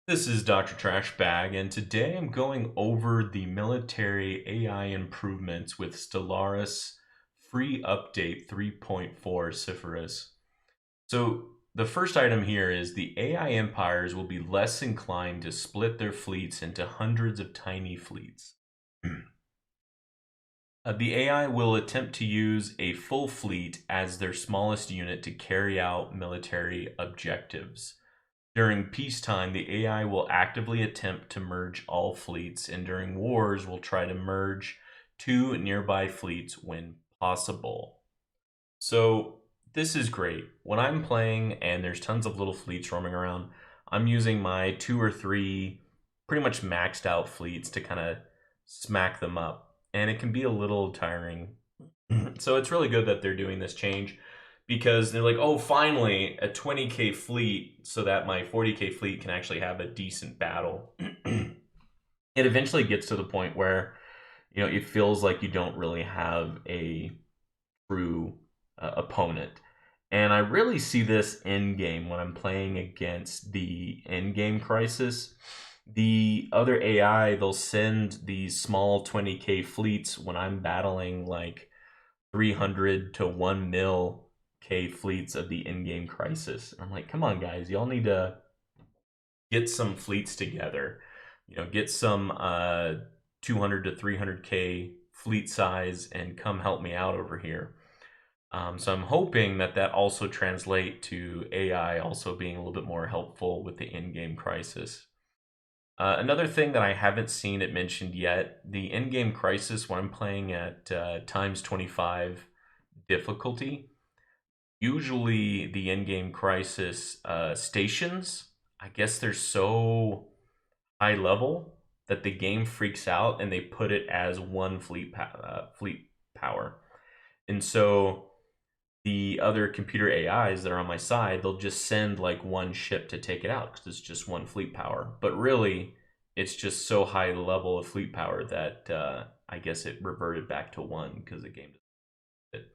This is Dr. Trashbag, and today I'm going over the military AI improvements with Stellaris free update 3.4 Cepheus. So, the first item here is the AI empires will be less inclined to split their fleets into hundreds of tiny fleets. The AI will attempt to use a full fleet as their smallest unit to carry out military objectives. During peacetime, the AI will actively attempt to merge all fleets, and during wars, will try to merge two nearby fleets when possible. So, this is great. When I'm playing and there's tons of little fleets roaming around, I'm using my two or three pretty much maxed out fleets to kind of smack them up. And it can be a little tiring. So, it's really good that they're doing this change because they're like, oh, finally a 20k fleet so that my 40k fleet can actually have a decent battle. It eventually gets to the point where it feels like you don't really have a true opponent. And I really see this in game when I'm playing against the end game crisis. The other AI, they'll send these small 20k fleets when I'm battling like 300 to 1 mil K fleets of the in-game crisis. I'm like, come on, guys, y'all need to get some fleets together. Get some 200 to 300K fleet size and come help me out over here. So I'm hoping that that also translate to AI also being a little bit more helpful with the in-game crisis. Another thing that I haven't seen it mentioned yet, the in-game crisis when I'm playing at times 25 difficulty, usually the in-game crisis stations, I guess they're so high level that the game freaks out and they put it as one fleet power. And so the other computer AIs that are on my side, they'll just send like one ship to take it out because it's just one fleet power. But really, it's just so high level of fleet power that I guess it reverted back to one because the game doesn't.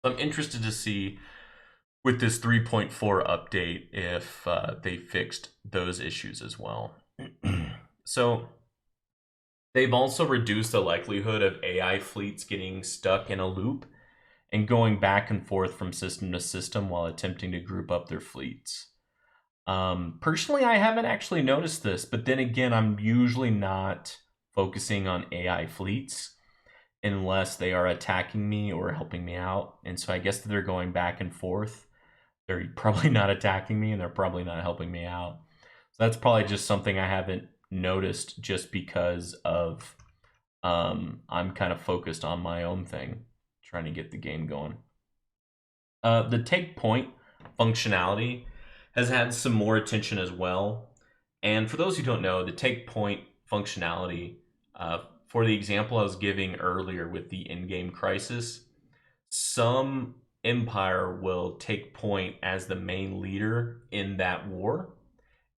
I'm interested to see with this 3.4 update if they fixed those issues as well. So they've also reduced the likelihood of AI fleets getting stuck in a loop and going back and forth from system to system while attempting to group up their fleets. Personally, I haven't actually noticed this, but then again, I'm usually not focusing on AI fleets unless they are attacking me or helping me out. And so I guess they're going back and forth. They're probably not attacking me and they're probably not helping me out. So that's probably just something I haven't noticed just because of I'm kind of focused on my own thing, trying to get the game going. The take point functionality has had some more attention as well. And for those who don't know, the take point functionality, for the example I was giving earlier with the in-game crisis, some empire will take point as the main leader in that war,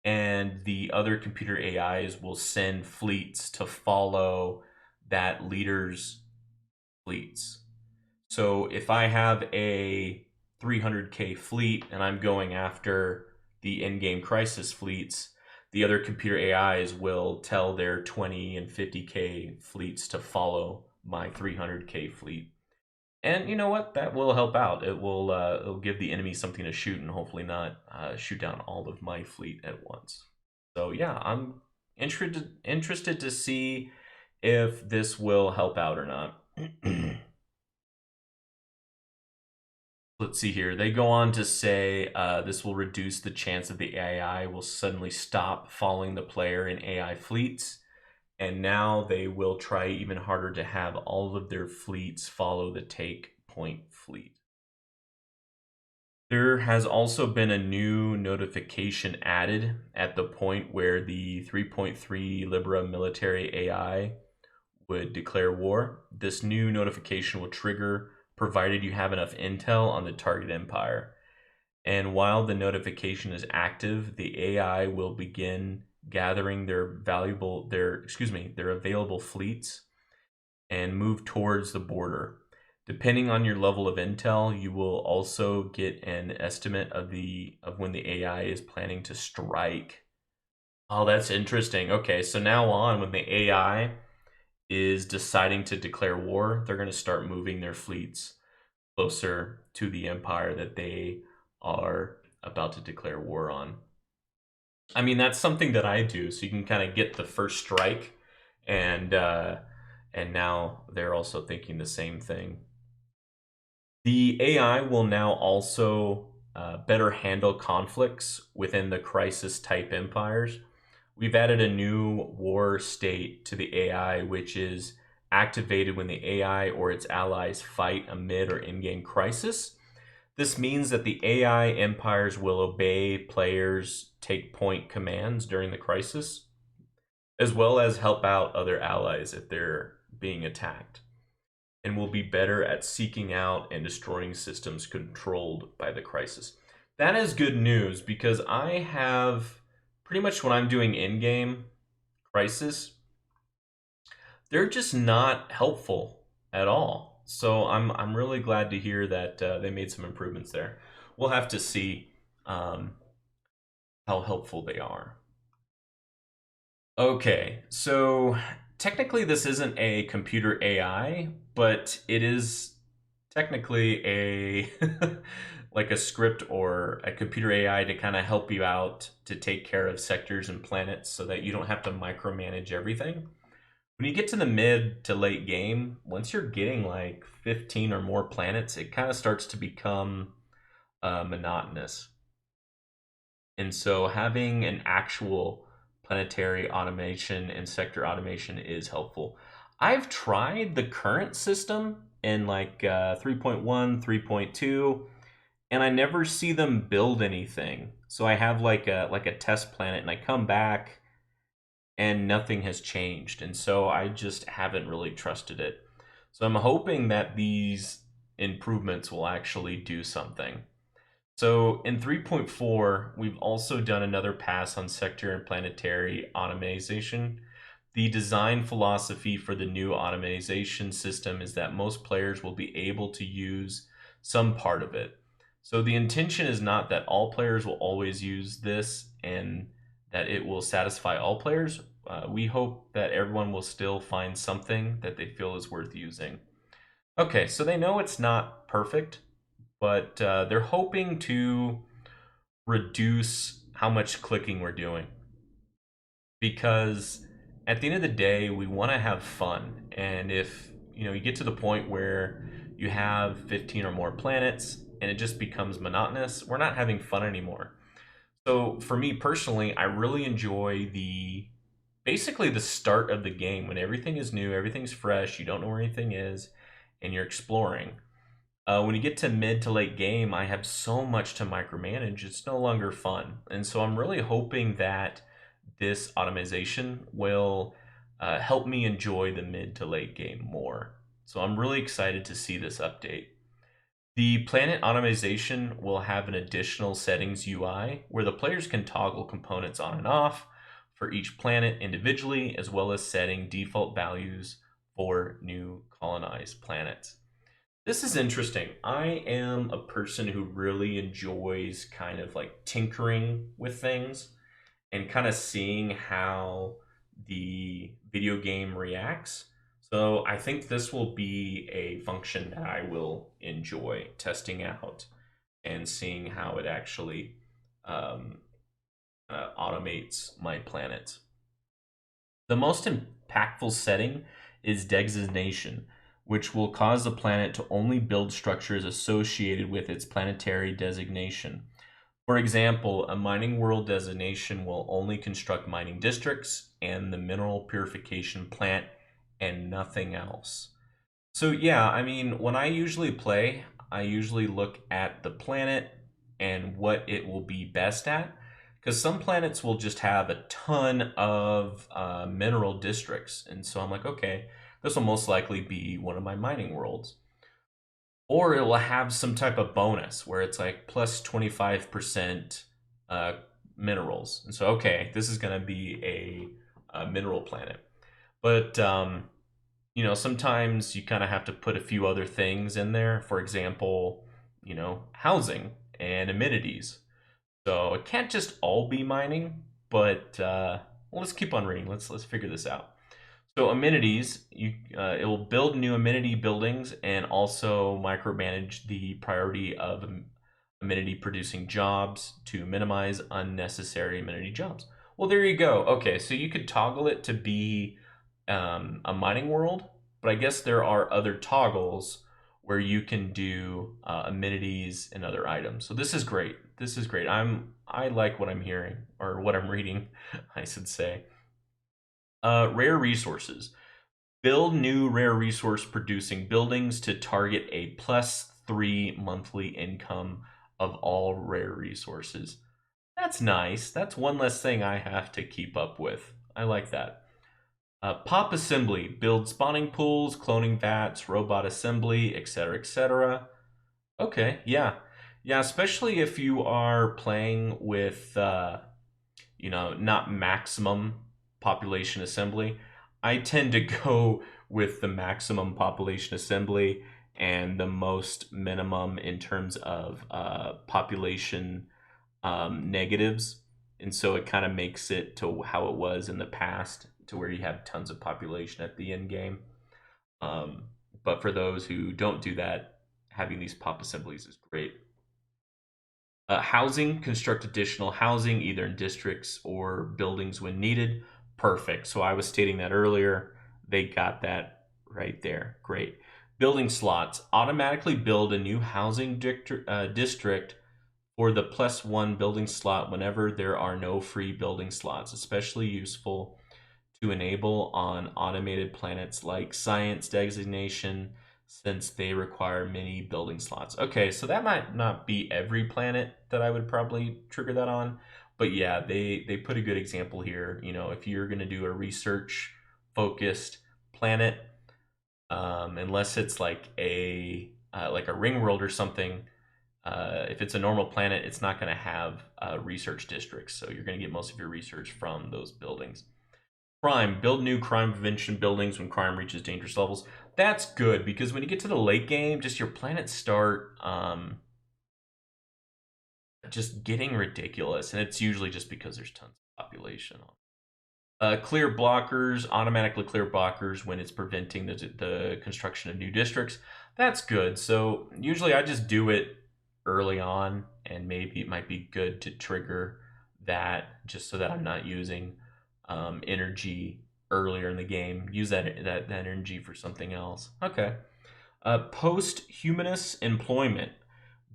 and the other computer AIs will send fleets to follow that leader's fleets. So if I have a 300k fleet and I'm going after the in-game crisis fleets, the other computer AIs will tell their 20 and 50k fleets to follow my 300k fleet. And you know what? That will help out. It'll give the enemy something to shoot and hopefully not shoot down all of my fleet at once. So yeah, I'm interested to see if this will help out or not. Let's see here. They go on to say this will reduce the chance that the AI will suddenly stop following the player in AI fleets. And now they will try even harder to have all of their fleets follow the take point fleet. There has also been a new notification added at the point where the 3.3 Libra military AI would declare war. This new notification will trigger provided you have enough intel on the target empire. And while the notification is active, the AI will begin gathering their available fleets and move towards the border. Depending on your level of intel, you will also get an estimate of when the AI is planning to strike Oh, that's interesting. Okay, so now on, when the AI is deciding to declare war, they're going to start moving their fleets closer to the empire that they are about to declare war on. I mean, that's something that I do, so you can kind of get the first strike, and now they're also thinking the same thing. The AI will now also better handle conflicts within the crisis type empires. We've added a new war state to the AI, which is activated when the AI or its allies fight a mid or in game crisis. This means that the AI empires will obey players' take point commands during the crisis, as well as help out other allies if they're being attacked, and will be better at seeking out and destroying systems controlled by the crisis. That is good news because I have pretty much when I'm doing in game crisis, they're just not helpful at all. So I'm really glad to hear that they made some improvements there. We'll have to see um, how helpful they are. Okay, so technically this isn't a computer AI, but it is technically a like a script or a computer AI to kind of help you out to take care of sectors and planets so that you don't have to micromanage everything. When you get to the mid to late game, once you're getting like 15 or more planets, it kind of starts to become monotonous. And so having an actual planetary automation and sector automation is helpful. I've tried the current system in like 3.1, 3.2, and I never see them build anything. So I have like a test planet and I come back and nothing has changed. And so I just haven't really trusted it. So I'm hoping that these improvements will actually do something. So in 3.4, we've also done another pass on sector and planetary automation. The design philosophy for the new automation system is that most players will be able to use some part of it. So the intention is not that all players will always use this and that it will satisfy all players. We hope that everyone will still find something that they feel is worth using. Okay, so they know it's not perfect, but they're hoping to reduce how much clicking we're doing because at the end of the day we want to have fun, and if you get to the point where you have 15 or more planets and it just becomes monotonous, we're not having fun anymore. So for me personally, I really enjoy the basically the start of the game when everything is new, everything's fresh, you don't know where anything is, and you're exploring. When you get to mid to late game, I have so much to micromanage. It's no longer fun. And so I'm really hoping that this automation will help me enjoy the mid to late game more. So I'm really excited to see this update. The planet automation will have an additional settings UI where the players can toggle components on and off for each planet individually, as well as setting default values for new colonized planets. This is interesting. I am a person who really enjoys kind of like tinkering with things and kind of seeing how the video game reacts. So I think this will be a function that I will enjoy testing out and seeing how it actually um, automates my planet. The most impactful setting is designation, which will cause the planet to only build structures associated with its planetary designation. For example, a mining world designation will only construct mining districts and the mineral purification plant and nothing else. So yeah, I mean, when I usually play, I usually look at the planet and what it will be best at. Because some planets will just have a ton of mineral districts. And so I'm like, okay, this will most likely be one of my mining worlds. Or it will have some type of bonus where it's like plus 25% uh, minerals. And so, okay, this is going to be a mineral planet. But sometimes you kind of have to put a few other things in there. For example, housing and amenities. So it can't just all be mining. but well, let's keep on reading. Let's figure this out. So amenities, it will build new amenity buildings and also micromanage the priority of amenity producing jobs to minimize unnecessary amenity jobs. Well, there you go. Okay, so you could toggle it to be a mining world, but I guess there are other toggles where you can do amenities and other items. So this is great. This is great. I like what I'm hearing or what I'm reading, I should say. Rare resources. Build new rare resource producing buildings to target a +3 monthly income of all rare resources. That's nice. That's one less thing I have to keep up with. I like that. Pop assembly. Build spawning pools, cloning vats, robot assembly, etc., etc. Okay, yeah. Yeah, especially if you are playing with not maximum population assembly. I tend to go with the maximum population assembly and the most minimum in terms of population negatives. And so it kind of makes it to how it was in the past, to where you have tons of population at the end game. Um, but for those who don't do that, having these pop assemblies is great. Housing, construct additional housing either in districts or buildings when needed. Perfect. So I was stating that earlier. They got that right there. Great. Building slots. Automatically build a new housing district for the +1 building slot whenever there are no free building slots, especially useful to enable on automated planets like science designation, since they require many building slots. Okay, so that might not be every planet that I would probably trigger that on, but yeah, they put a good example here. If you're going to do a research focused planet, unless it's like a ring world or something, if it's a normal planet, it's not going to have research districts, so you're going to get most of your research from those buildings. Crime. Build new crime prevention buildings when crime reaches dangerous levels. That's good, because when you get to the late game, just your planets start just getting ridiculous, and it's usually just because there's tons of population. Clear blockers. Automatically clear blockers when it's preventing the construction of new districts. That's good. So usually I just do it early on, and maybe it might be good to trigger that just so that I'm not using energy earlier in the game. Use that energy for something else. Okay. Post-humanist employment.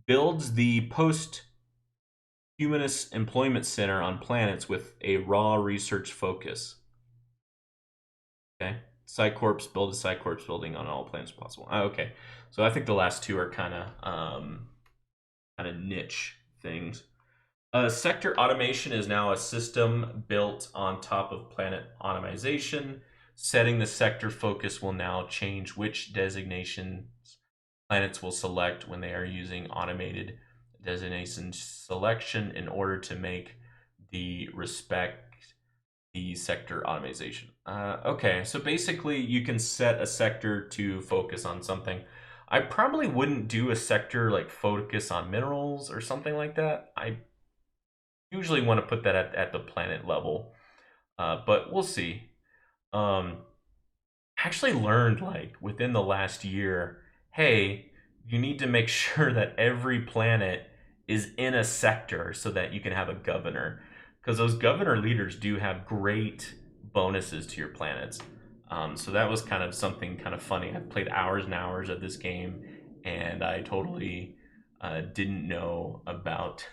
Builds the post-humanist employment center on planets with a raw research focus. Okay. Psycorps. Build a Psycorps building on all planets possible. Okay. So I think the last two are kind of niche things. Sector automation is now a system built on top of planet automation. Setting the sector focus will now change which designations planets will select when they are using automated designation selection in order to make the respect the sector automation. Okay, so basically you can set a sector to focus on something. I probably wouldn't do a sector like focus on minerals or something like that. I usually want to put that at the planet level, but we'll see. Um, actually learned like within the last year, hey, you need to make sure that every planet is in a sector so that you can have a governor, because those governor leaders do have great bonuses to your planets. So that was kind of something kind of funny. I've played hours and hours of this game, and I totally didn't know about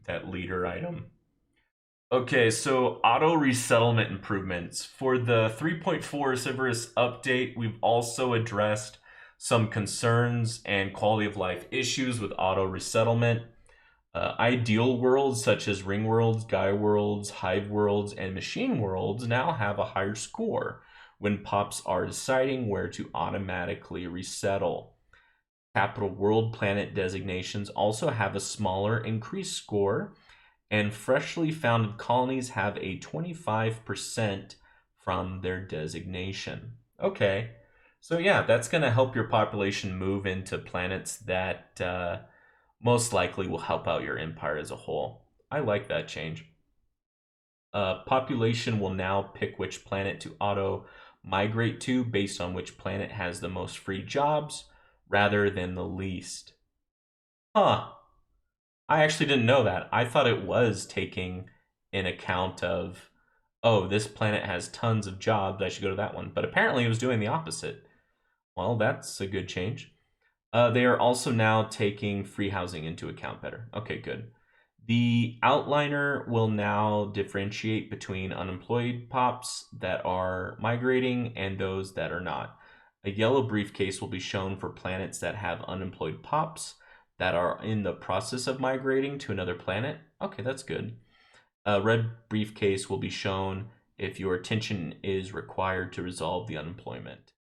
that leader item. Okay, so auto resettlement improvements. For the 3.4 Cepheus update, we've also addressed some concerns and quality of life issues with auto resettlement. Ideal worlds such as ring worlds, guy worlds, hive worlds, and machine worlds now have a higher score when pops are deciding where to automatically resettle. Capital world planet designations also have a smaller increased score, and freshly founded colonies have a 25% from their designation. Okay, so yeah, that's going to help your population move into planets that most likely will help out your empire as a whole. I like that change. Population will now pick which planet to auto migrate to based on which planet has the most free jobs rather than the least. Huh. I actually didn't know that. I thought it was taking in account of, oh, this planet has tons of jobs, I should go to that one. But apparently it was doing the opposite. Well, that's a good change. They are also now taking free housing into account better. Okay, good. The outliner will now differentiate between unemployed pops that are migrating and those that are not. A yellow briefcase will be shown for planets that have unemployed pops that are in the process of migrating to another planet. Okay, that's good. A red briefcase will be shown if your attention is required to resolve the unemployment.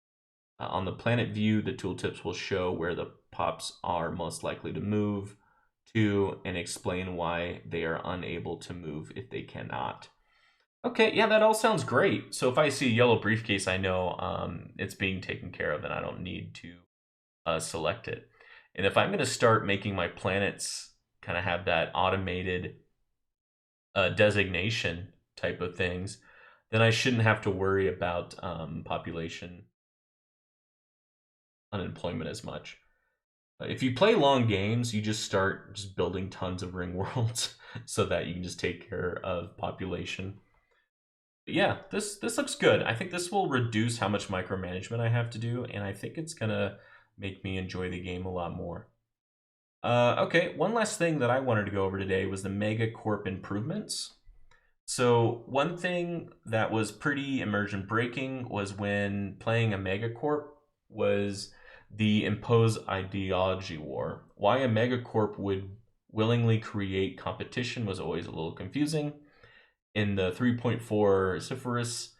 On the planet view, the tooltips will show where the pops are most likely to move to and explain why they are unable to move if they cannot. Okay, yeah, that all sounds great. So if I see a yellow briefcase, I know it's being taken care of and I don't need to select it. And if I'm going to start making my planets kind of have that automated designation type of things, then I shouldn't have to worry about population unemployment as much. If you play long games, you just start just building tons of ring worlds so that you can just take care of population. But yeah, this looks good. I think this will reduce how much micromanagement I have to do, and I think it's gonna make me enjoy the game a lot more. Okay, one last thing that I wanted to go over today was the MegaCorp improvements. So one thing that was pretty immersion breaking was when playing a megacorp was the impose ideology war. Why a megacorp would willingly create competition was always a little confusing. In the 3.4 Cepheus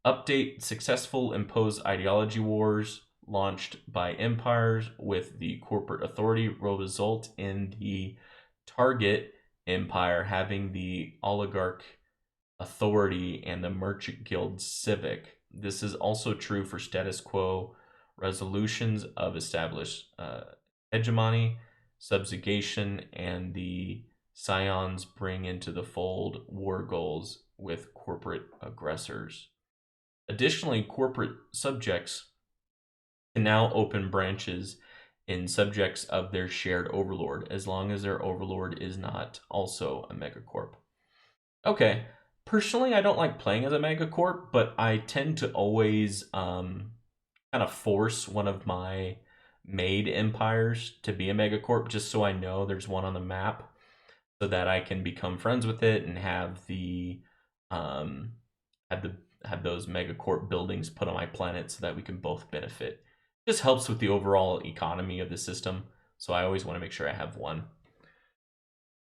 update, successful impose ideology wars launched by empires with the corporate authority will result in the target empire having the oligarch authority and the merchant guild civic. This is also true for status quo resolutions of established hegemony, subjugation, and the scions bring into the fold war goals with corporate aggressors. Additionally, corporate subjects can now open branches in subjects of their shared overlord as long as their overlord is not also a megacorp. Okay. Personally, I don't like playing as a megacorp, but I tend to always kind of force one of my made empires to be a megacorp just so I know there's one on the map so that I can become friends with it and have the um have the have those megacorp buildings put on my planet so that we can both benefit. Just helps with the overall economy of the system, so I always want to make sure I have one.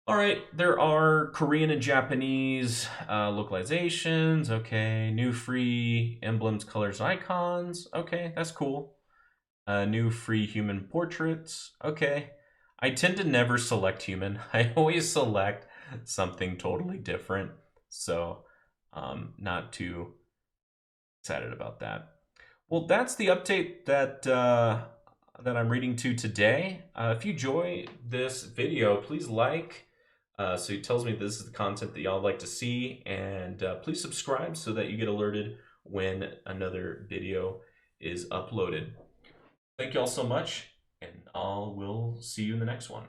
All right, there are Korean and Japanese localizations. Okay, new free emblems, colors, icons. Okay, that's cool. New free human portraits. Okay, I tend to never select human. I always select something totally different. So, not too excited about that. Well, that's the update that I'm reading to today. If you enjoy this video, please like. So it tells me this is the content that y'all like to see, and please subscribe so that you get alerted when another video is uploaded. Thank y'all so much, and I will see you in the next one.